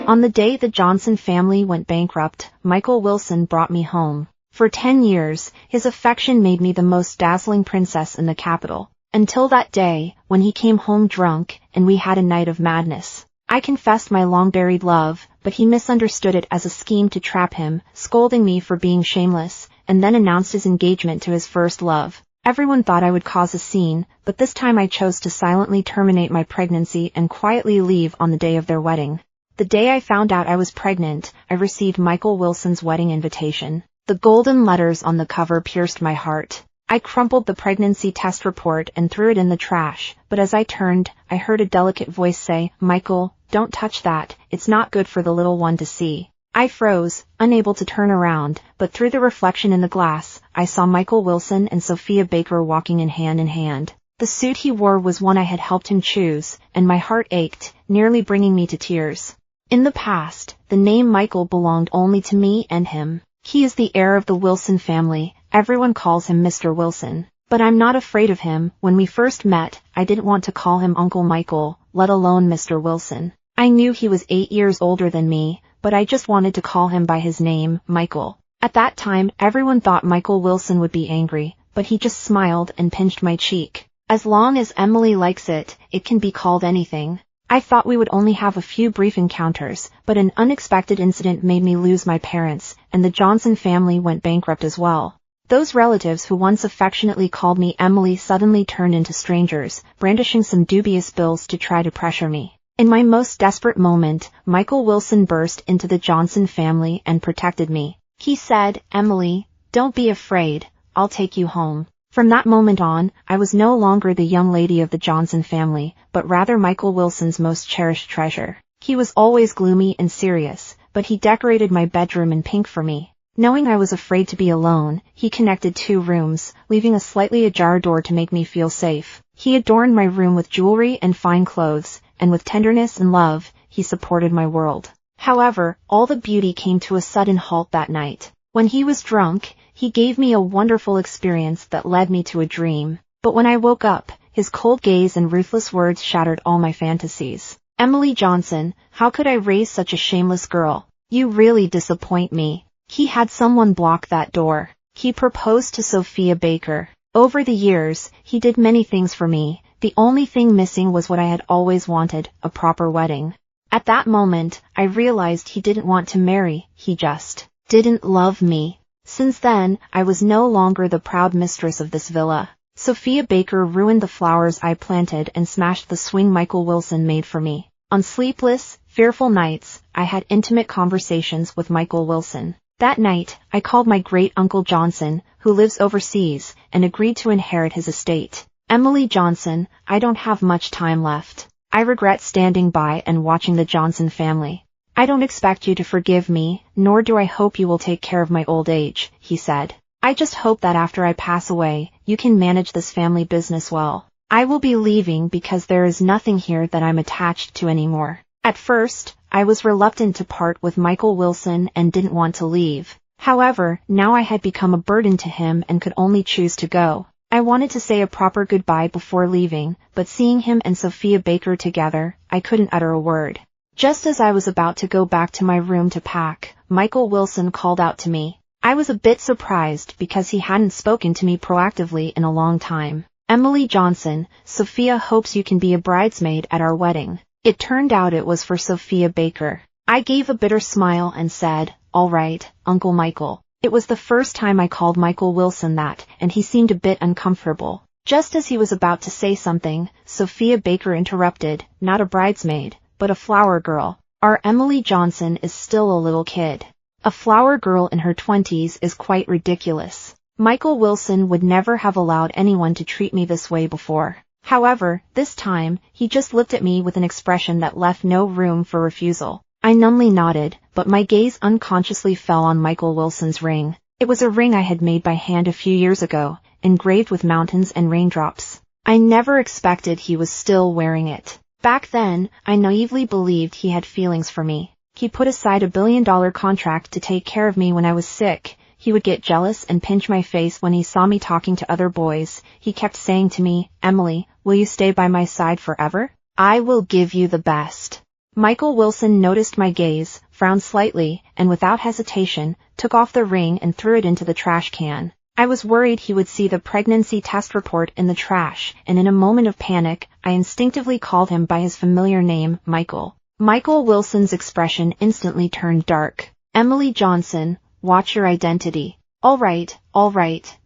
On the day the Johnson family went bankrupt, Michael Wilson brought me home. For 10 years, his affection made me the most dazzling princess in the capital. Until that day, when he came home drunk, and we had a night of madness. I confessed my long-buried love, but he misunderstood it as a scheme to trap him, scolding me for being shameless, and then announced his engagement to his first love. Everyone thought I would cause a scene, but this time I chose to silently terminate my pregnancy and quietly leave on the day of their wedding. The day I found out I was pregnant, I received Michael Wilson's wedding invitation. The golden letters on the cover pierced my heart. I crumpled the pregnancy test report and threw it in the trash, but as I turned, I heard a delicate voice say, "Michael, don't touch that, it's not good for the little one to see." I froze, unable to turn around, but through the reflection in the glass, I saw Michael Wilson and Sophia Baker walking in hand. The suit he wore was one I had helped him choose, and my heart ached, nearly bringing me to tears. In the past, the name Michael belonged only to me and him. He is the heir of the Wilson family, everyone calls him Mr. Wilson. But I'm not afraid of him. When we first met, I didn't want to call him Uncle Michael, let alone Mr. Wilson. I knew he was 8 years older than me, but I just wanted to call him by his name, Michael. At that time, everyone thought Michael Wilson would be angry, but he just smiled and pinched my cheek. As long as Emily likes it, it can be called anything. I thought we would only have a few brief encounters, but an unexpected incident made me lose my parents, and the Johnson family went bankrupt as well. Those relatives who once affectionately called me Emily suddenly turned into strangers, brandishing some dubious bills to try to pressure me. In my most desperate moment, Michael Wilson burst into the Johnson family and protected me. He said, "Emily, don't be afraid, I'll take you home." From that moment on, I was no longer the young lady of the Johnson family, but rather Michael Wilson's most cherished treasure. He was always gloomy and serious, but he decorated my bedroom in pink for me. Knowing I was afraid to be alone, he connected 2 rooms, leaving a slightly ajar door to make me feel safe. He adorned my room with jewelry and fine clothes, and with tenderness and love, he supported my world. However, all the beauty came to a sudden halt that night. When he was drunk, he gave me a wonderful experience that led me to a dream. But when I woke up, his cold gaze and ruthless words shattered all my fantasies. "Emily Johnson, how could I raise such a shameless girl? You really disappoint me." He had someone block that door. He proposed to Sophia Baker. Over the years, he did many things for me. The only thing missing was what I had always wanted, a proper wedding. At that moment, I realized he didn't want to marry, he just didn't love me. Since then, I was no longer the proud mistress of this villa. Sophia Baker ruined the flowers I planted and smashed the swing Michael Wilson made for me. On sleepless, fearful nights, I had intimate conversations with Michael Wilson. That night, I called my great-uncle Johnson, who lives overseas, and agreed to inherit his estate. "Emily Johnson, I don't have much time left. I regret standing by and watching the Johnson family. I don't expect you to forgive me, nor do I hope you will take care of my old age," he said. "I just hope that after I pass away, you can manage this family business well. I will be leaving because there is nothing here that I'm attached to anymore." At first, I was reluctant to part with Michael Wilson and didn't want to leave. However, now I had become a burden to him and could only choose to go. I wanted to say a proper goodbye before leaving, but seeing him and Sophia Baker together, I couldn't utter a word. Just as I was about to go back to my room to pack, Michael Wilson called out to me. I was a bit surprised because he hadn't spoken to me proactively in a long time. "Emily Johnson, Sophia hopes you can be a bridesmaid at our wedding." It turned out it was for Sophia Baker. I gave a bitter smile and said, "All right, Uncle Michael." It was the first time I called Michael Wilson that, and he seemed a bit uncomfortable. Just as he was about to say something, Sophia Baker interrupted, "Not a bridesmaid, but a flower girl. Our Emily Johnson is still a little kid. A flower girl in her 20s is quite ridiculous." Michael Wilson would never have allowed anyone to treat me this way before. However, this time, he just looked at me with an expression that left no room for refusal. I numbly nodded, but my gaze unconsciously fell on Michael Wilson's ring. It was a ring I had made by hand a few years ago, engraved with mountains and raindrops. I never expected he was still wearing it. Back then, I naively believed he had feelings for me. He put aside a $1 billion contract to take care of me when I was sick. He would get jealous and pinch my face when he saw me talking to other boys. He kept saying to me, "Emily, will you stay by my side forever? I will give you the best." Michael Wilson noticed my gaze, frowned slightly, and without hesitation, took off the ring and threw it into the trash can. I was worried he would see the pregnancy test report in the trash, and in a moment of panic, I instinctively called him by his familiar name, Michael. Michael Wilson's expression instantly turned dark. "Emily Johnson, watch your identity." All right,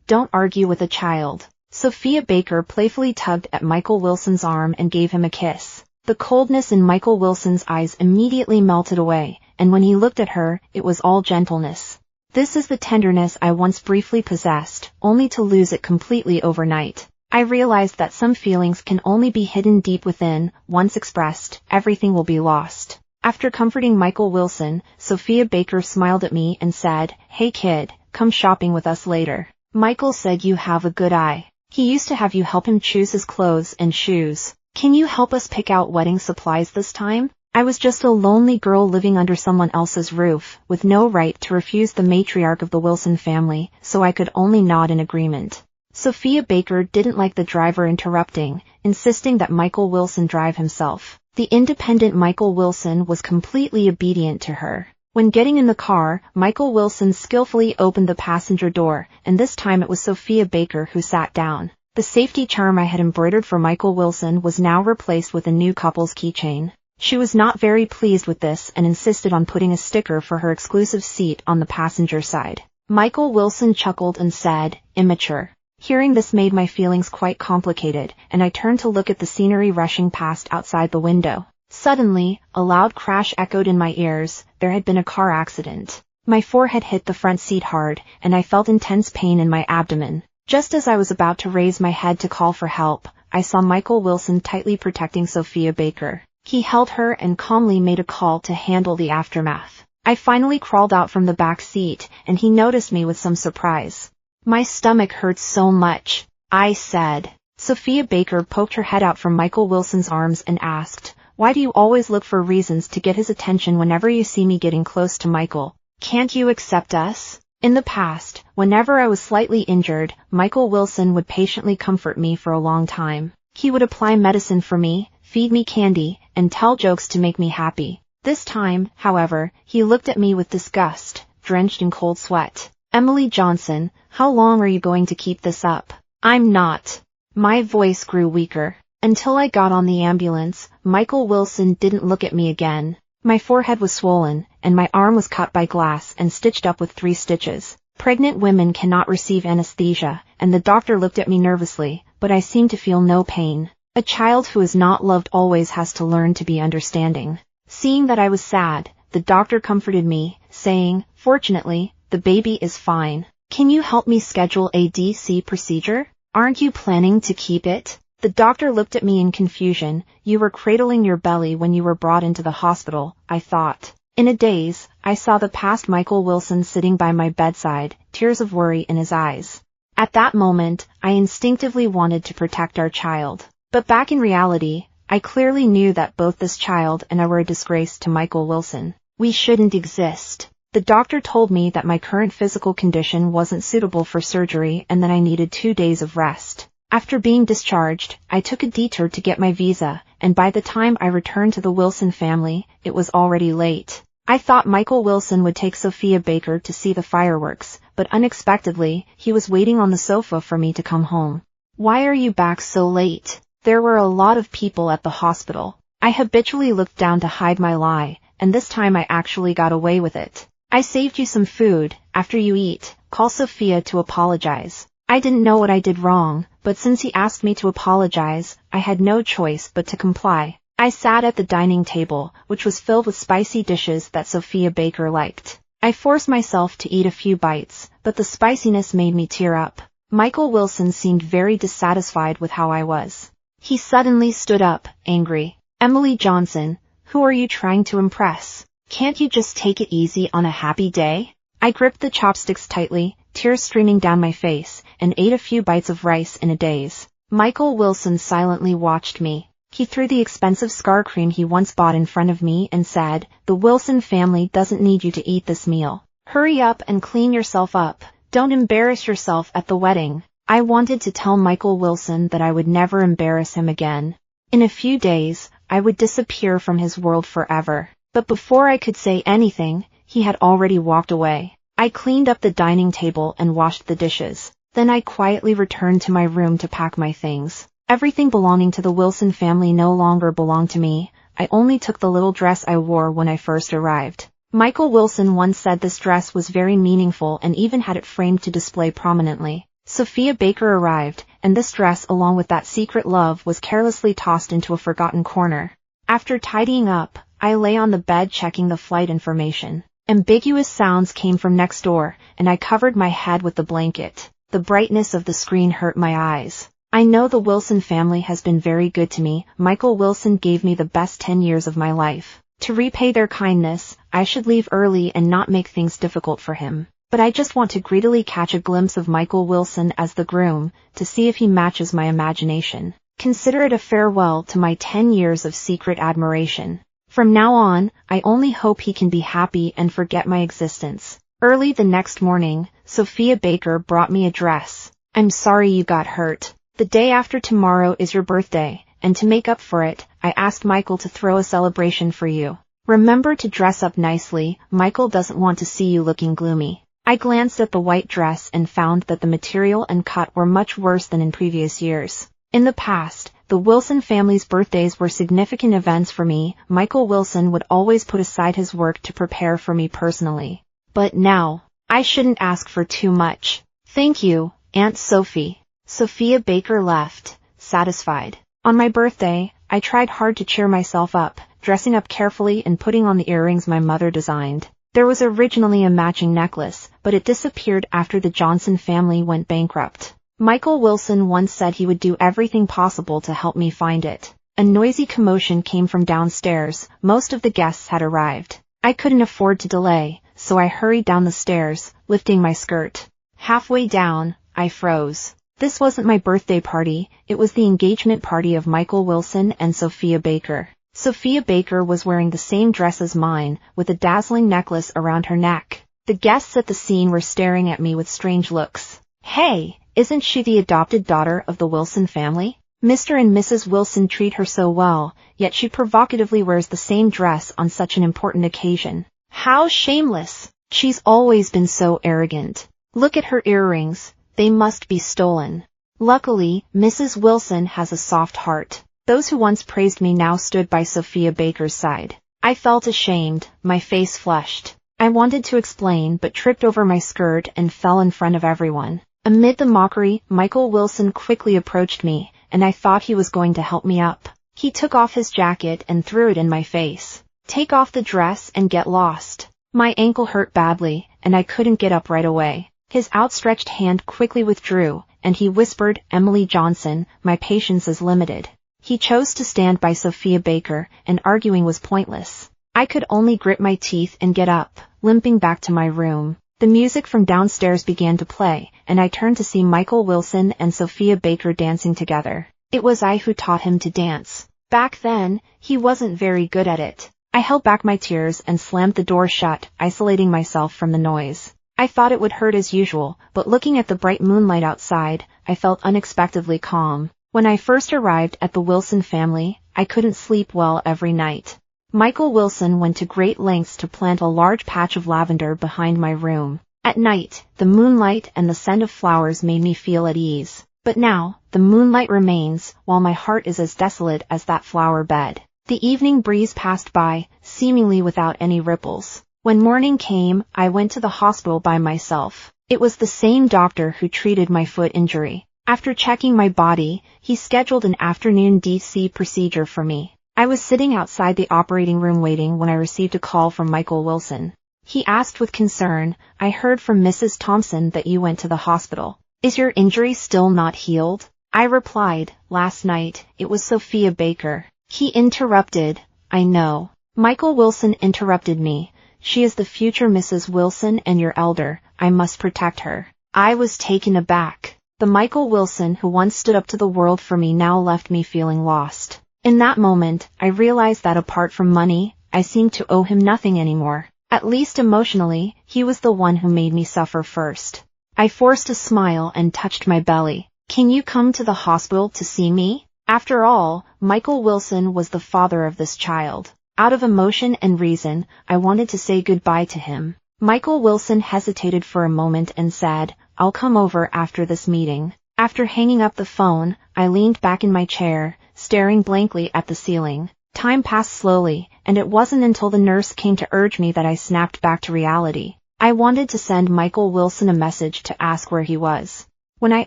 don't argue with a child." Sophia Baker playfully tugged at Michael Wilson's arm and gave him a kiss. The coldness in Michael Wilson's eyes immediately melted away, and when he looked at her, it was all gentleness. This is the tenderness I once briefly possessed, only to lose it completely overnight. I realized that some feelings can only be hidden deep within. Once expressed, everything will be lost. After comforting Michael Wilson, Sophia Baker smiled at me and said, "Hey kid, come shopping with us later. Michael said you have a good eye. He used to have you help him choose his clothes and shoes. Can you help us pick out wedding supplies this time?" I was just a lonely girl living under someone else's roof, with no right to refuse the matriarch of the Wilson family, so I could only nod in agreement. Sophia Baker didn't like the driver interrupting, insisting that Michael Wilson drive himself. The independent Michael Wilson was completely obedient to her. When getting in the car, Michael Wilson skillfully opened the passenger door, and this time it was Sophia Baker who sat down. The safety charm I had embroidered for Michael Wilson was now replaced with a new couple's keychain. She was not very pleased with this and insisted on putting a sticker for her exclusive seat on the passenger side. Michael Wilson chuckled and said, "Immature." Hearing this made my feelings quite complicated, and I turned to look at the scenery rushing past outside the window. Suddenly, a loud crash echoed in my ears. There had been a car accident. My forehead hit the front seat hard, and I felt intense pain in my abdomen. Just as I was about to raise my head to call for help, I saw Michael Wilson tightly protecting Sophia Baker. He held her and calmly made a call to handle the aftermath. I finally crawled out from the back seat, and he noticed me with some surprise. "My stomach hurts so much," I said. Sophia Baker poked her head out from Michael Wilson's arms and asked, "Why do you always look for reasons to get his attention whenever you see me getting close to Michael? Can't you accept us?" In the past, whenever I was slightly injured, Michael Wilson would patiently comfort me for a long time. He would apply medicine for me, feed me candy, and tell jokes to make me happy. This time, however, he looked at me with disgust, drenched in cold sweat. "Emily Johnson, how long are you going to keep this up?" "I'm not." My voice grew weaker. Until I got on the ambulance, Michael Wilson didn't look at me again. My forehead was swollen, and my arm was cut by glass and stitched up with 3 stitches. Pregnant women cannot receive anesthesia, and the doctor looked at me nervously, but I seemed to feel no pain. A child who is not loved always has to learn to be understanding. Seeing that I was sad, the doctor comforted me, saying, "Fortunately, the baby is fine. Can you help me schedule a DC procedure? Aren't you planning to keep it?" The doctor looked at me in confusion. "You were cradling your belly when you were brought into the hospital," I thought. In a daze, I saw the past Michael Wilson sitting by my bedside, tears of worry in his eyes. At that moment, I instinctively wanted to protect our child. But back in reality, I clearly knew that both this child and I were a disgrace to Michael Wilson. We shouldn't exist. The doctor told me that my current physical condition wasn't suitable for surgery and that I needed 2 days of rest. After being discharged, I took a detour to get my visa, and by the time I returned to the Wilson family, it was already late. I thought Michael Wilson would take Sophia Baker to see the fireworks, but unexpectedly, he was waiting on the sofa for me to come home. "Why are you back so late?" There were a lot of people at the hospital. I habitually looked down to hide my lie, and this time I actually got away with it. "I saved you some food. After you eat, call Sophia to apologize." I didn't know what I did wrong, but since he asked me to apologize, I had no choice but to comply. I sat at the dining table, which was filled with spicy dishes that Sophia Baker liked. I forced myself to eat a few bites, but the spiciness made me tear up. Michael Wilson seemed very dissatisfied with how I was. He suddenly stood up, angry. "Emily Johnson, who are you trying to impress? Can't you just take it easy on a happy day?" I gripped the chopsticks tightly, tears streaming down my face, and ate a few bites of rice in a daze. Michael Wilson silently watched me. He threw the expensive scar cream he once bought in front of me and said, "The Wilson family doesn't need you to eat this meal. Hurry up and clean yourself up. Don't embarrass yourself at the wedding." I wanted to tell Michael Wilson that I would never embarrass him again. In a few days, I would disappear from his world forever. But before I could say anything, he had already walked away. I cleaned up the dining table and washed the dishes. Then I quietly returned to my room to pack my things. Everything belonging to the Wilson family no longer belonged to me. I only took the little dress I wore when I first arrived. Michael Wilson once said this dress was very meaningful and even had it framed to display prominently. Sophia Baker arrived, and this dress along with that secret love was carelessly tossed into a forgotten corner. After tidying up, I lay on the bed checking the flight information. Ambiguous sounds came from next door, and I covered my head with the blanket. The brightness of the screen hurt my eyes. I know the Wilson family has been very good to me. Michael Wilson gave me the best 10 years of my life. To repay their kindness, I should leave early and not make things difficult for him. But I just want to greedily catch a glimpse of Michael Wilson as the groom, to see if he matches my imagination. Consider it a farewell to my 10 years of secret admiration. From now on, I only hope he can be happy and forget my existence. Early the next morning, Sophia Baker brought me a dress. I'm sorry you got hurt. The day after tomorrow is your birthday, and to make up for it, I asked Michael to throw a celebration for you. Remember to dress up nicely. Michael doesn't want to see you looking gloomy. I glanced at the white dress and found that the material and cut were much worse than in previous years. In the past, the Wilson family's birthdays were significant events for me. Michael Wilson would always put aside his work to prepare for me personally. But now, I shouldn't ask for too much. Thank you, Aunt Sophie. Sophia Baker left, satisfied. On my birthday, I tried hard to cheer myself up, dressing up carefully and putting on the earrings my mother designed. There was originally a matching necklace, but it disappeared after the Johnson family went bankrupt. Michael Wilson once said he would do everything possible to help me find it. A noisy commotion came from downstairs. Most of the guests had arrived. I couldn't afford to delay, so I hurried down the stairs, lifting my skirt. Halfway down, I froze. This wasn't my birthday party, it was the engagement party of Michael Wilson and Sophia Baker. Sophia Baker was wearing the same dress as mine, with a dazzling necklace around her neck. The guests at the scene were staring at me with strange looks. Hey, isn't she the adopted daughter of the Wilson family? Mr. and Mrs. Wilson treat her so well, yet she provocatively wears the same dress on such an important occasion. How shameless! She's always been so arrogant. Look at her earrings. They must be stolen. Luckily, Mrs. Wilson has a soft heart. Those who once praised me now stood by Sophia Baker's side. I felt ashamed, my face flushed. I wanted to explain but tripped over my skirt and fell in front of everyone. Amid the mockery, Michael Wilson quickly approached me, and I thought he was going to help me up. He took off his jacket and threw it in my face. Take off the dress and get lost. My ankle hurt badly, and I couldn't get up right away. His outstretched hand quickly withdrew, and he whispered, "Emily Johnson, my patience is limited." He chose to stand by Sophia Baker, and arguing was pointless. I could only grit my teeth and get up, limping back to my room. The music from downstairs began to play, and I turned to see Michael Wilson and Sophia Baker dancing together. It was I who taught him to dance. Back then, he wasn't very good at it. I held back my tears and slammed the door shut, isolating myself from the noise. I thought it would hurt as usual, but looking at the bright moonlight outside, I felt unexpectedly calm. When I first arrived at the Wilson family, I couldn't sleep well every night. Michael Wilson went to great lengths to plant a large patch of lavender behind my room. At night, the moonlight and the scent of flowers made me feel at ease. But now, the moonlight remains, while my heart is as desolate as that flower bed. The evening breeze passed by, seemingly without any ripples. When morning came, I went to the hospital by myself. It was the same doctor who treated my foot injury. After checking my body, he scheduled an afternoon DC procedure for me. I was sitting outside the operating room waiting when I received a call from Michael Wilson. He asked with concern, "I heard from Mrs. Thompson that you went to the hospital. Is your injury still not healed?" I replied, "Last night, it was Sophia Baker." He interrupted, "I know." Michael Wilson interrupted me. "She is the future Mrs. Wilson and your elder. I must protect her." I was taken aback. The Michael Wilson who once stood up to the world for me now left me feeling lost. In that moment, I realized that apart from money, I seemed to owe him nothing anymore. At least emotionally, he was the one who made me suffer first. I forced a smile and touched my belly. "Can you come to the hospital to see me? After all, Michael Wilson was the father of this child. Out of emotion and reason, I wanted to say goodbye to him. Michael Wilson hesitated for a moment and said, "I'll come over after this meeting." After hanging up the phone, I leaned back in my chair, staring blankly at the ceiling. Time passed slowly, and it wasn't until the nurse came to urge me that I snapped back to reality. I wanted to send Michael Wilson a message to ask where he was. When I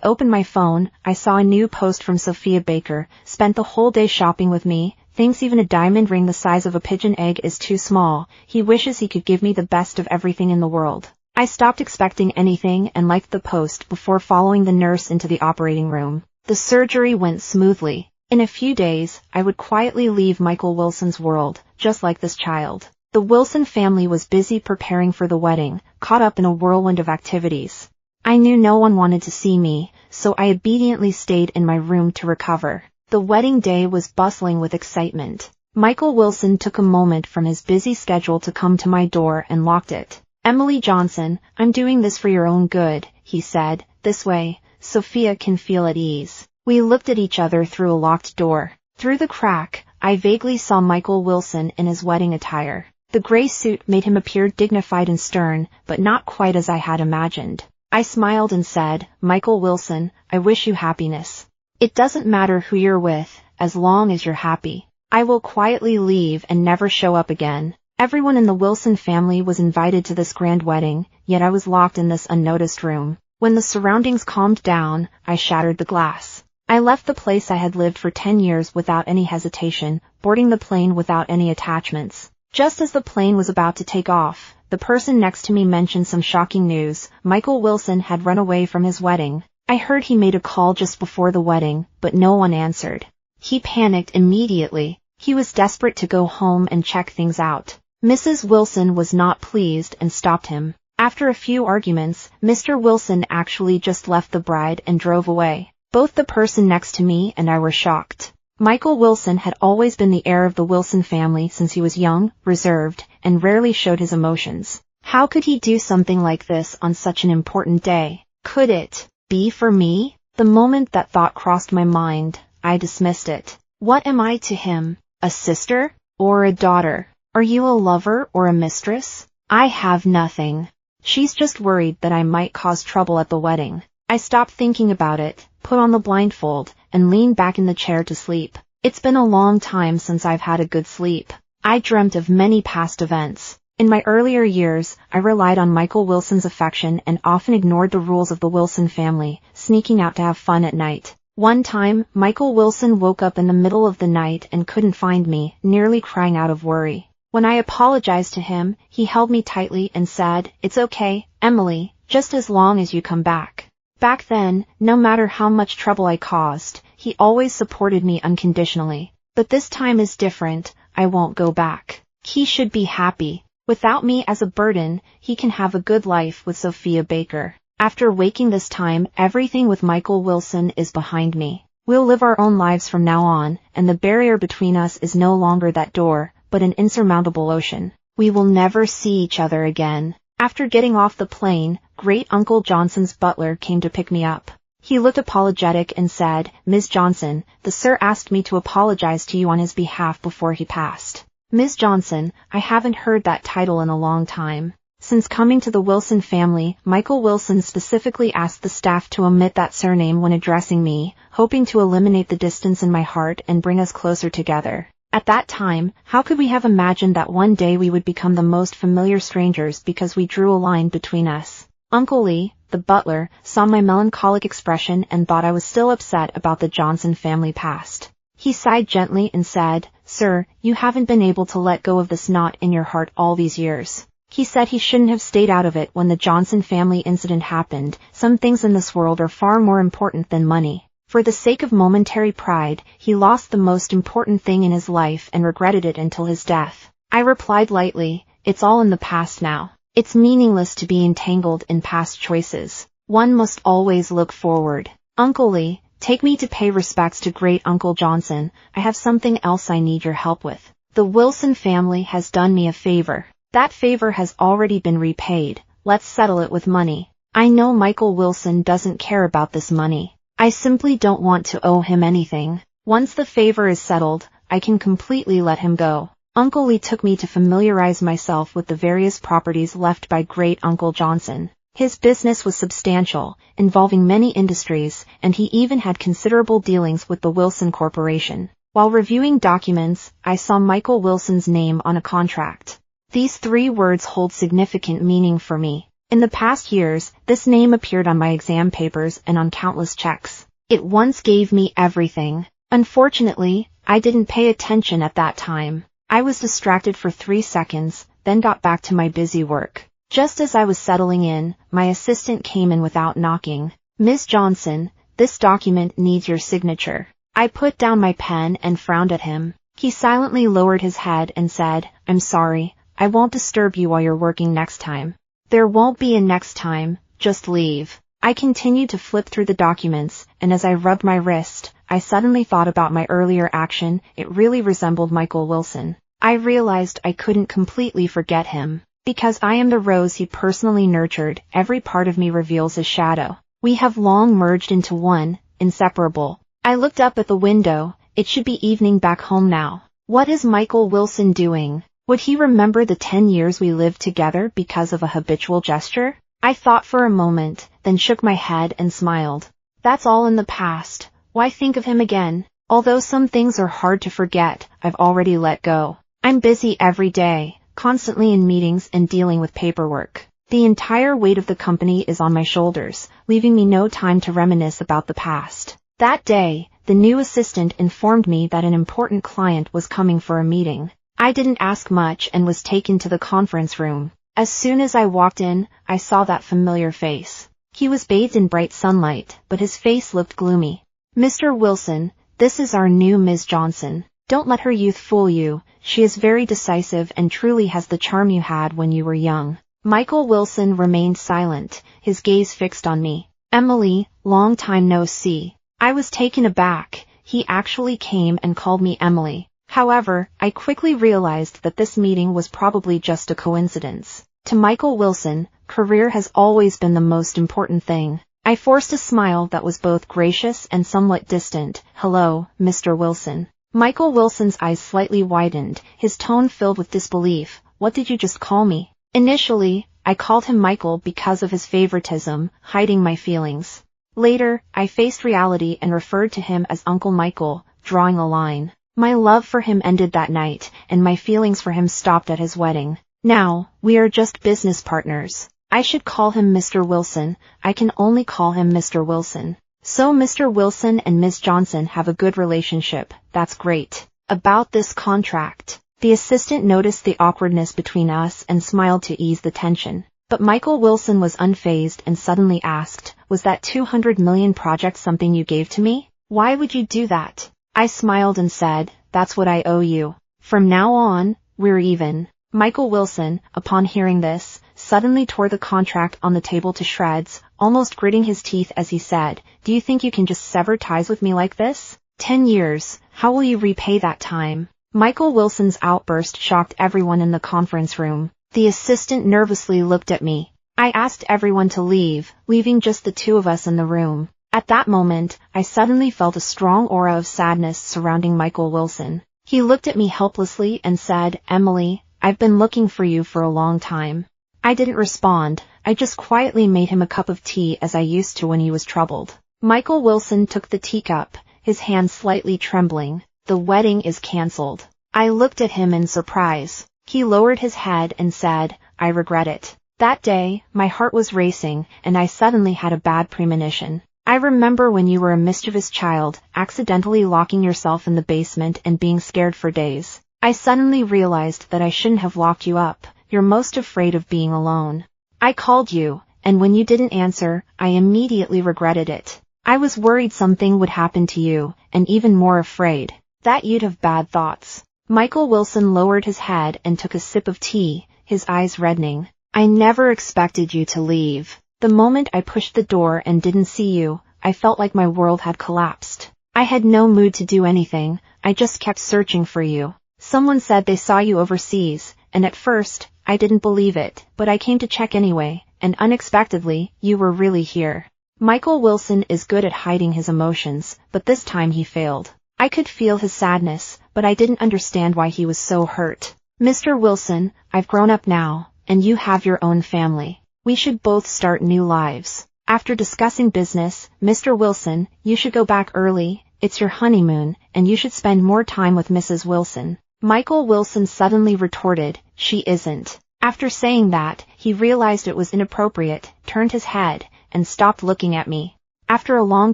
opened my phone, I saw a new post from Sophia Baker, "Spent the whole day shopping with me, thinks even a diamond ring the size of a pigeon egg is too small, he wishes he could give me the best of everything in the world." I stopped expecting anything and liked the post before following the nurse into the operating room. The surgery went smoothly. In a few days, I would quietly leave Michael Wilson's world, just like this child. The Wilson family was busy preparing for the wedding, caught up in a whirlwind of activities. I knew no one wanted to see me, so I obediently stayed in my room to recover. The wedding day was bustling with excitement. Michael Wilson took a moment from his busy schedule to come to my door and locked it. "Emily Johnson, I'm doing this for your own good," he said. "This way, Sophia can feel at ease." We looked at each other through a locked door. Through the crack, I vaguely saw Michael Wilson in his wedding attire. The gray suit made him appear dignified and stern, but not quite as I had imagined. I smiled and said, "Michael Wilson, I wish you happiness. It doesn't matter who you're with, as long as you're happy." I will quietly leave and never show up again. Everyone in the Wilson family was invited to this grand wedding, yet I was locked in this unnoticed room. When the surroundings calmed down, I shattered the glass. I left the place I had lived for 10 years without any hesitation, boarding the plane without any attachments. Just as the plane was about to take off, the person next to me mentioned some shocking news. Michael Wilson had run away from his wedding. I heard he made a call just before the wedding, but no one answered. He panicked immediately. He was desperate to go home and check things out. Mrs. Wilson was not pleased and stopped him. After a few arguments, Mr. Wilson actually just left the bride and drove away. Both the person next to me and I were shocked. Michael Wilson had always been the heir of the Wilson family since he was young, reserved, and rarely showed his emotions. How could he do something like this on such an important day? Could it be for me? The moment that thought crossed my mind, I dismissed it. What am I to him? A sister? Or a daughter? Are you a lover or a mistress? I have nothing. She's just worried that I might cause trouble at the wedding. I stopped thinking about it, put on the blindfold, and leaned back in the chair to sleep. It's been a long time since I've had a good sleep. I dreamt of many past events. In my earlier years, I relied on Michael Wilson's affection and often ignored the rules of the Wilson family, sneaking out to have fun at night. One time, Michael Wilson woke up in the middle of the night and couldn't find me, nearly crying out of worry. When I apologized to him, he held me tightly and said, "It's okay, Emily, just as long as you come back." Back then, no matter how much trouble I caused, he always supported me unconditionally. But this time is different. I won't go back. He should be happy. Without me as a burden, he can have a good life with Sophia Baker. After waking this time, everything with Michael Wilson is behind me. We'll live our own lives from now on, and the barrier between us is no longer that door, but an insurmountable ocean. We will never see each other again. After getting off the plane, Great Uncle Johnson's butler came to pick me up. He looked apologetic and said, "Ms. Johnson, the sir asked me to apologize to you on his behalf before he passed." Ms. Johnson, I haven't heard that title in a long time. Since coming to the Wilson family, Michael Wilson specifically asked the staff to omit that surname when addressing me, hoping to eliminate the distance in my heart and bring us closer together. At that time, how could we have imagined that one day we would become the most familiar strangers because we drew a line between us? Uncle Lee, the butler, saw my melancholic expression and thought I was still upset about the Johnson family past. He sighed gently and said, "Sir, you haven't been able to let go of this knot in your heart all these years." He said he shouldn't have stayed out of it when the Johnson family incident happened. Some things in this world are far more important than money. For the sake of momentary pride, he lost the most important thing in his life and regretted it until his death. I replied lightly, "It's all in the past now. It's meaningless to be entangled in past choices. One must always look forward." Uncle Lee, take me to pay respects to Great Uncle Johnson. I have something else I need your help with. The Wilson family has done me a favor. That favor has already been repaid. Let's settle it with money. I know Michael Wilson doesn't care about this money. I simply don't want to owe him anything. Once the favor is settled, I can completely let him go. Uncle Lee took me to familiarize myself with the various properties left by Great Uncle Johnson. His business was substantial, involving many industries, and he even had considerable dealings with the Wilson Corporation. While reviewing documents, I saw Michael Wilson's name on a contract. These 3 words hold significant meaning for me. In the past years, this name appeared on my exam papers and on countless checks. It once gave me everything. Unfortunately, I didn't pay attention at that time. I was distracted for 3 seconds, then got back to my busy work. Just as I was settling in, my assistant came in without knocking. "Ms. Johnson, this document needs your signature." I put down my pen and frowned at him. He silently lowered his head and said, "I'm sorry, I won't disturb you while you're working next time." "There won't be a next time, just leave." I continued to flip through the documents, and as I rubbed my wrist, I suddenly thought about my earlier action. It really resembled Michael Wilson. I realized I couldn't completely forget him. Because I am the rose he personally nurtured, every part of me reveals his shadow. We have long merged into one, inseparable. I looked up at the window. It should be evening back home now. What is Michael Wilson doing? Would he remember the 10 years we lived together because of a habitual gesture? I thought for a moment, then shook my head and smiled. That's all in the past. Why think of him again? Although some things are hard to forget, I've already let go. I'm busy every day, constantly in meetings and dealing with paperwork. The entire weight of the company is on my shoulders, leaving me no time to reminisce about the past. That day, the new assistant informed me that an important client was coming for a meeting. I didn't ask much and was taken to the conference room. As soon as I walked in, I saw that familiar face. He was bathed in bright sunlight, but his face looked gloomy. "Mr. Wilson, this is our new Ms. Johnson. Don't let her youth fool you. She is very decisive and truly has the charm you had when you were young." Michael Wilson remained silent, his gaze fixed on me. "Emily, long time no see." I was taken aback. He actually came and called me Emily. However, I quickly realized that this meeting was probably just a coincidence. To Michael Wilson, career has always been the most important thing. I forced a smile that was both gracious and somewhat distant. "Hello, Mr. Wilson." Michael Wilson's eyes slightly widened, his tone filled with disbelief. "What did you just call me?" Initially, I called him Michael because of his favoritism, hiding my feelings. Later, I faced reality and referred to him as Uncle Michael, drawing a line. My love for him ended that night, and my feelings for him stopped at his wedding. Now, we are just business partners. I should call him Mr. Wilson. I can only call him Mr. Wilson. So Mr. Wilson and Ms. Johnson have a good relationship. That's great. About this contract. The assistant noticed the awkwardness between us and smiled to ease the tension. But Michael Wilson was unfazed and suddenly asked, "Was that $200 million project something you gave to me? Why would you do that?" I smiled and said, "That's what I owe you. From now on, we're even." Michael Wilson, upon hearing this, suddenly tore the contract on the table to shreds, almost gritting his teeth as he said, "Do you think you can just sever ties with me like this? 10 years, how will you repay that time?" Michael Wilson's outburst shocked everyone in the conference room. The assistant nervously looked at me. I asked everyone to leave, leaving just the 2 of us in the room. At that moment, I suddenly felt a strong aura of sadness surrounding Michael Wilson. He looked at me helplessly and said, "Emily, I've been looking for you for a long time." I didn't respond. I just quietly made him a cup of tea as I used to when he was troubled. Michael Wilson took the teacup, his hand slightly trembling. "The wedding is cancelled." I looked at him in surprise. He lowered his head and said, "I regret it." That day, my heart was racing, and I suddenly had a bad premonition. I remember when you were a mischievous child, accidentally locking yourself in the basement and being scared for days. I suddenly realized that I shouldn't have locked you up. You're most afraid of being alone. I called you, and when you didn't answer, I immediately regretted it. I was worried something would happen to you, and even more afraid that you'd have bad thoughts. Michael Wilson lowered his head and took a sip of tea, his eyes reddening. "I never expected you to leave. The moment I pushed the door and didn't see you, I felt like my world had collapsed. I had no mood to do anything, I just kept searching for you. Someone said they saw you overseas, and at first, I didn't believe it, but I came to check anyway, and unexpectedly, you were really here." Michael Wilson is good at hiding his emotions, but this time he failed. I could feel his sadness, but I didn't understand why he was so hurt. Mr. Wilson, I've grown up now, and you have your own family. We should both start new lives. After discussing business, Mr. Wilson, you should go back early, it's your honeymoon, and you should spend more time with Mrs. Wilson. Michael Wilson suddenly retorted, she isn't. After saying that, he realized it was inappropriate, turned his head, and stopped looking at me. After a long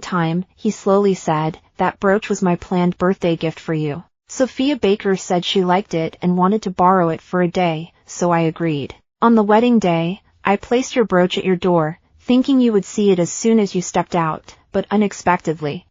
time, he slowly said, that brooch was my planned birthday gift for you. Sophia Baker said she liked it and wanted to borrow it for a day, so I agreed. On the wedding day, I placed your brooch at your door, thinking you would see it as soon as you stepped out, but unexpectedly,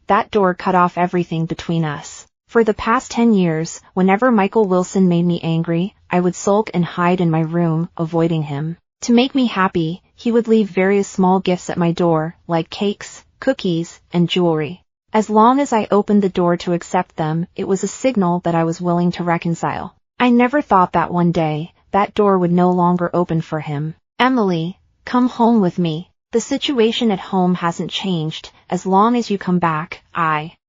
that door cut off everything between us. For the past 10 years, whenever Michael Wilson made me angry, I would sulk and hide in my room, avoiding him. To make me happy, he would leave various small gifts at my door, like cakes, cookies, and jewelry. As long as I opened the door to accept them, it was a signal that I was willing to reconcile. I never thought that one day, that door would no longer open for him. Emily, come home with me. The situation at home hasn't changed, as long as you come back,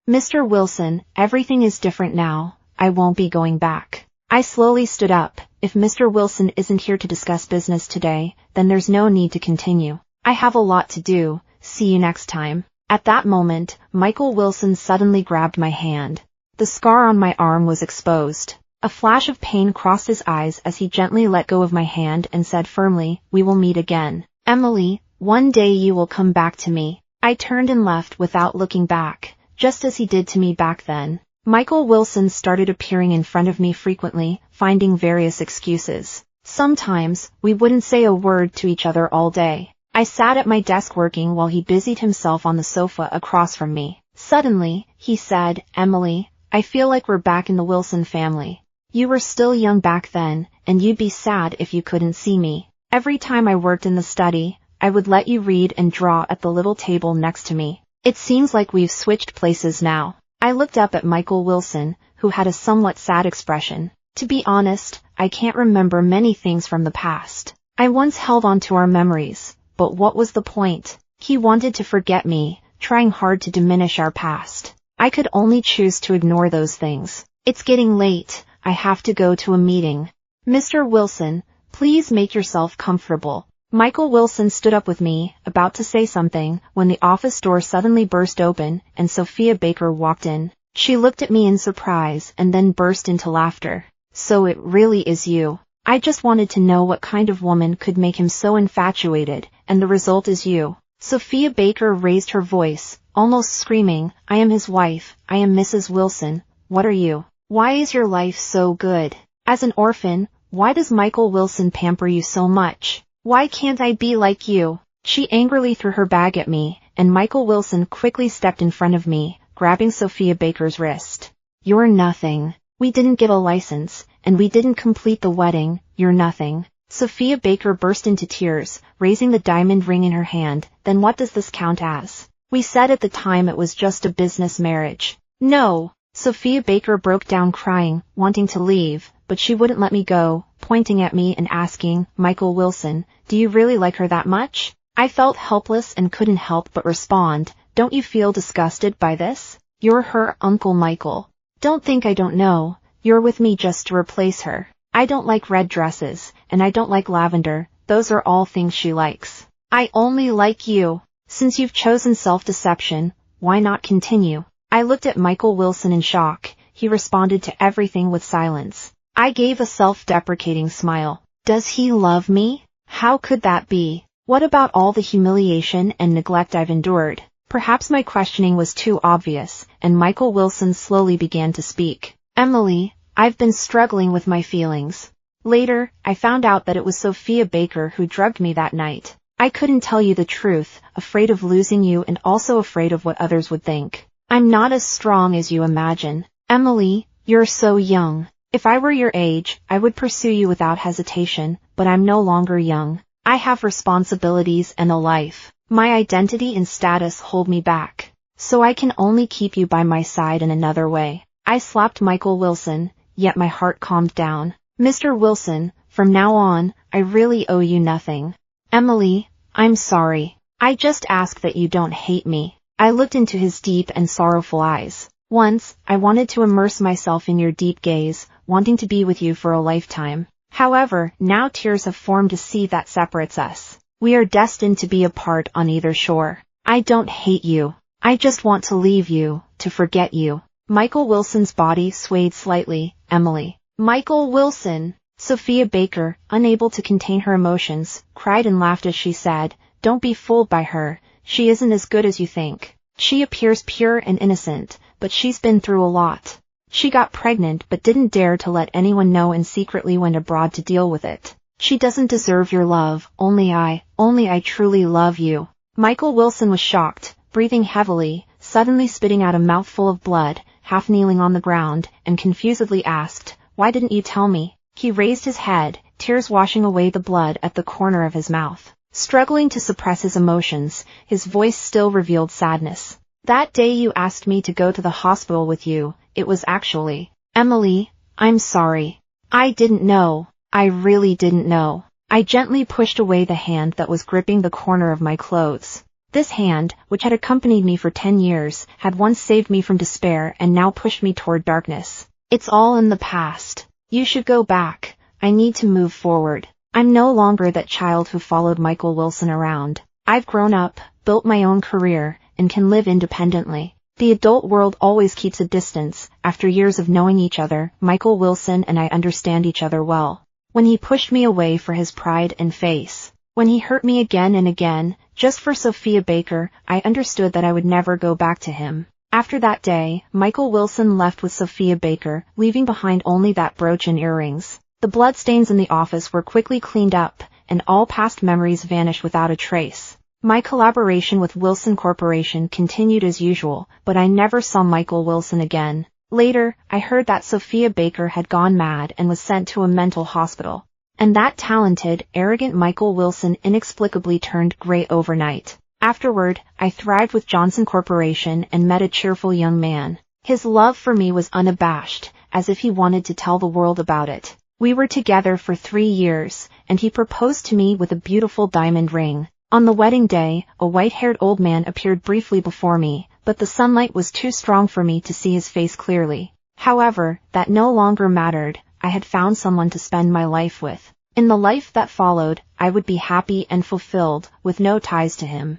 Mr. Wilson, everything is different now, I won't be going back. I slowly stood up. If Mr. Wilson isn't here to discuss business today, then there's no need to continue. I have a lot to do, see you next time. At that moment, Michael Wilson suddenly grabbed my hand. The scar on my arm was exposed. A flash of pain crossed his eyes as he gently let go of my hand and said firmly, we will meet again. Emily, one day you will come back to me. I turned and left without looking back, just as he did to me back then. Michael Wilson started appearing in front of me frequently, finding various excuses. Sometimes, we wouldn't say a word to each other all day. I sat at my desk working while he busied himself on the sofa across from me. Suddenly, he said, Emily, I feel like we're back in the Wilson family. You were still young back then, and you'd be sad if you couldn't see me. Every time I worked in the study, I would let you read and draw at the little table next to me. It seems like we've switched places now. I looked up at Michael Wilson, who had a somewhat sad expression. To be honest, I can't remember many things from the past. I once held on to our memories, but what was the point? He wanted to forget me, trying hard to diminish our past. I could only choose to ignore those things. It's getting late, I have to go to a meeting. Mr. Wilson, please make yourself comfortable. Michael Wilson stood up with me, about to say something, when the office door suddenly burst open, and Sophia Baker walked in. She looked at me in surprise and then burst into laughter. So it really is you. I just wanted to know what kind of woman could make him so infatuated, and the result is you. Sophia Baker raised her voice, almost screaming, I am his wife, I am Mrs. Wilson, what are you? Why is your life so good? As an orphan, why does Michael Wilson pamper you so much? Why can't I be like you? She angrily threw her bag at me, and Michael Wilson quickly stepped in front of me, grabbing Sophia Baker's wrist. You're nothing. We didn't get a license, and we didn't complete the wedding, you're nothing. Sophia Baker burst into tears, raising the diamond ring in her hand. Then what does this count as? We said at the time it was just a business marriage. No! Sophia Baker broke down crying, wanting to leave, but she wouldn't let me go, pointing at me and asking, Michael Wilson, do you really like her that much? I felt helpless and couldn't help but respond, don't you feel disgusted by this? You're her Uncle Michael. Don't think I don't know, you're with me just to replace her. I don't like red dresses, and I don't like lavender, those are all things she likes. I only like you. Since you've chosen self-deception, why not continue? I looked at Michael Wilson in shock. He responded to everything with silence. I gave a self-deprecating smile. Does he love me? How could that be? What about all the humiliation and neglect I've endured? Perhaps my questioning was too obvious, and Michael Wilson slowly began to speak. Emily, I've been struggling with my feelings. Later, I found out that it was Sophia Baker who drugged me that night. I couldn't tell you the truth, afraid of losing you and also afraid of what others would think. I'm not as strong as you imagine. Emily, you're so young. If I were your age, I would pursue you without hesitation, but I'm no longer young. I have responsibilities and a life. My identity and status hold me back. So I can only keep you by my side in another way. I slapped Michael Wilson, yet my heart calmed down. Mr. Wilson, from now on, I really owe you nothing. Emily, I'm sorry. I just ask that you don't hate me. I looked into his deep and sorrowful eyes. Once, I wanted to immerse myself in your deep gaze, wanting to be with you for a lifetime. However, now tears have formed a sea that separates us. We are destined to be apart on either shore. I don't hate you. I just want to leave you, to forget you. Michael Wilson's body swayed slightly. Emily. Michael Wilson. Sophia Baker, unable to contain her emotions, cried and laughed as she said, "Don't be fooled by her. She isn't as good as you think. She appears pure and innocent, but she's been through a lot. She got pregnant but didn't dare to let anyone know and secretly went abroad to deal with it. She doesn't deserve your love, only I truly love you." Michael Wilson was shocked, breathing heavily, suddenly spitting out a mouthful of blood, half kneeling on the ground, and confusedly asked, "Why didn't you tell me?" He raised his head, tears washing away the blood at the corner of his mouth. Struggling to suppress his emotions, his voice still revealed sadness. "That day you asked me to go to the hospital with you, it was actually... Emily, I'm sorry. I didn't know. I really didn't know." I gently pushed away the hand that was gripping the corner of my clothes. This hand, which had accompanied me for 10 years, had once saved me from despair and now pushed me toward darkness. "It's all in the past. You should go back. I need to move forward. I'm no longer that child who followed Michael Wilson around. I've grown up, built my own career, and can live independently." The adult world always keeps a distance. After years of knowing each other, Michael Wilson and I understand each other well. When he pushed me away for his pride and face, when he hurt me again and again, just for Sophia Baker, I understood that I would never go back to him. After that day, Michael Wilson left with Sophia Baker, leaving behind only that brooch and earrings. The bloodstains in the office were quickly cleaned up, and all past memories vanished without a trace. My collaboration with Wilson Corporation continued as usual, but I never saw Michael Wilson again. Later, I heard that Sophia Baker had gone mad and was sent to a mental hospital. And that talented, arrogant Michael Wilson inexplicably turned gray overnight. Afterward, I thrived with Johnson Corporation and met a cheerful young man. His love for me was unabashed, as if he wanted to tell the world about it. We were together for 3 years, and he proposed to me with a beautiful diamond ring. On the wedding day, a white-haired old man appeared briefly before me, but the sunlight was too strong for me to see his face clearly. However, that no longer mattered. I had found someone to spend my life with. In the life that followed, I would be happy and fulfilled, with no ties to him.